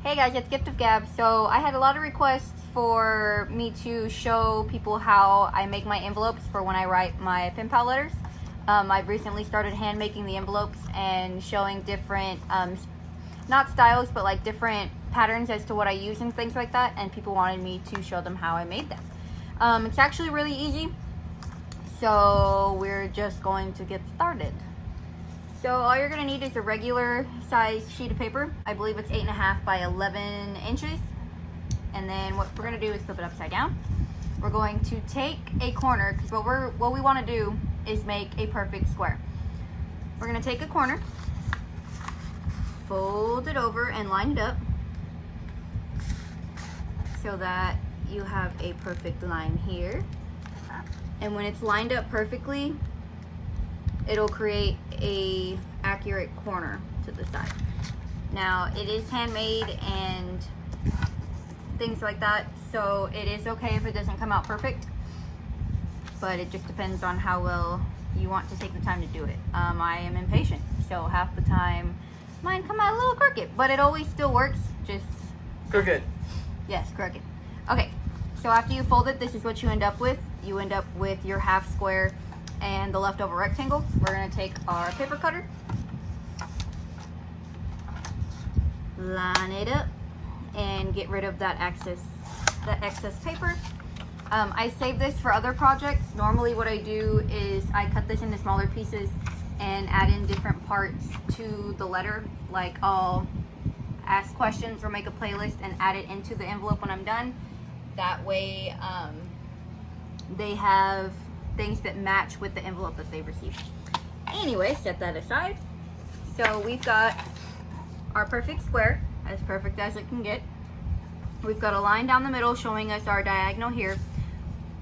Hey guys, it's Gift of Gab. So I had a lot of requests for me to show people how I make my envelopes for when I write my penpal letters. I've recently started hand making the envelopes and showing different, not styles, but like different patterns as to what I use and things like that. And people wanted me to show them how I made them. It's actually really easy. So we're just going to get started. So all you're gonna need is a regular size sheet of paper. I believe it's 8.5 by 11 inches. And then what we're gonna do is flip it upside down. We're going to take a corner, because what we wanna do is make a perfect square. We're gonna take a corner, fold it over and line it up so that you have a perfect line here. And when it's lined up perfectly, it'll create a accurate corner to the side. Now it is handmade and things like that, so it is okay if it doesn't come out perfect, but it just depends on how well you want to take the time to do it. I am impatient, so half the time mine come out a little crooked, but it always still works, just crooked. Yes, crooked. Okay, so after you fold it, this is what you end up with. You end up with your half square and the leftover rectangle. We're gonna take our paper cutter, line it up, and get rid of that excess paper. I save this for other projects. Normally what I do is I cut this into smaller pieces and add in different parts to the letter. Like I'll ask questions or make a playlist and add it into the envelope when I'm done. That way they have things that match with the envelope that they received. Anyway, set that aside. So we've got our perfect square, as perfect as it can get. We've got a line down the middle showing us our diagonal here.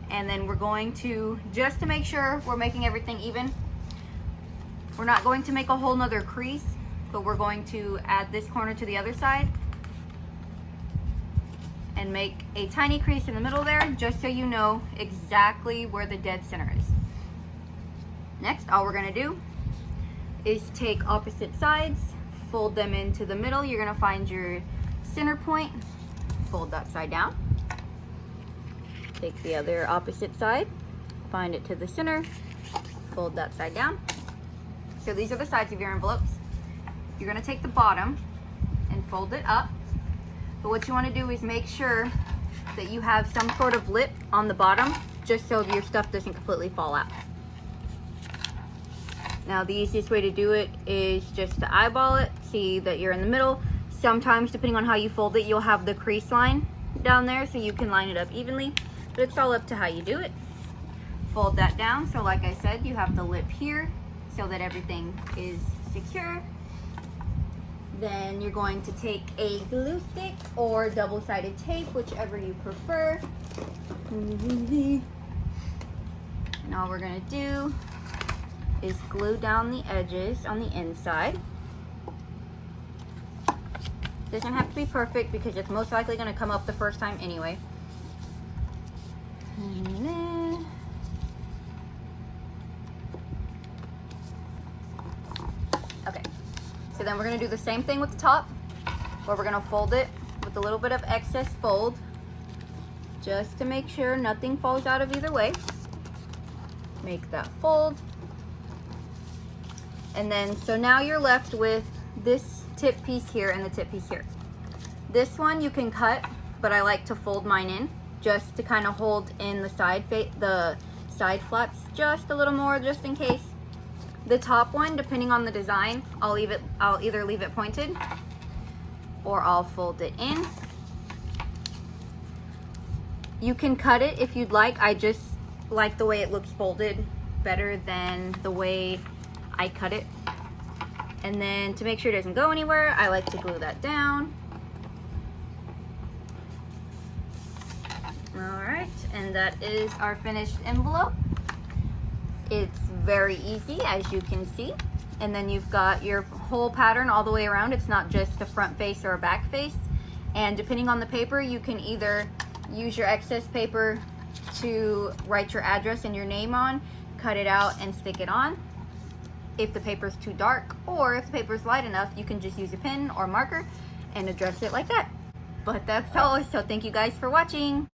And then we're going to, just to make sure we're making everything even, we're not going to make a whole nother crease, but we're going to add this corner to the other side and make a tiny crease in the middle there, just so you know exactly where the dead center is. Next, all we're gonna do is take opposite sides, fold them into the middle. You're gonna find your center point, fold that side down. Take the other opposite side, find it to the center, fold that side down. So these are the sides of your envelopes. You're gonna take the bottom and fold it up. But what you want to do is make sure that you have some sort of lip on the bottom, just so your stuff doesn't completely fall out. Now the easiest way to do it is just to eyeball it, see that you're in the middle. Sometimes, depending on how you fold it, you'll have the crease line down there, so you can line it up evenly, but it's all up to how you do it. Fold that down, so like I said, you have the lip here, so that everything is secure. Then you're going to take a glue stick or double-sided tape, whichever you prefer. And all we're gonna do is glue down the edges on the inside. Doesn't have to be perfect because it's most likely gonna come up the first time anyway. And then okay. So then we're gonna do the same thing with the top, where we're gonna fold it with a little bit of excess fold, just to make sure nothing falls out of either way. Make that fold. And then, so now you're left with this tip piece here and the tip piece here. This one you can cut, but I like to fold mine in, just to kind of hold in the side flaps just a little more, just in case. The top one, depending on the design, I'll either leave it pointed or I'll fold it in. You can cut it if you'd like. I just like the way it looks folded better than the way I cut it. And then to make sure it doesn't go anywhere, I like to glue that down. All right, and that is our finished envelope. It's very easy, as you can see. And then you've got your whole pattern all the way around. It's not just a front face or a back face. And depending on the paper, you can either use your excess paper to write your address and your name on, cut it out and stick it on if the paper's too dark, or if the paper's light enough, you can just use a pen or marker and address it like that. But that's all. So thank you guys for watching.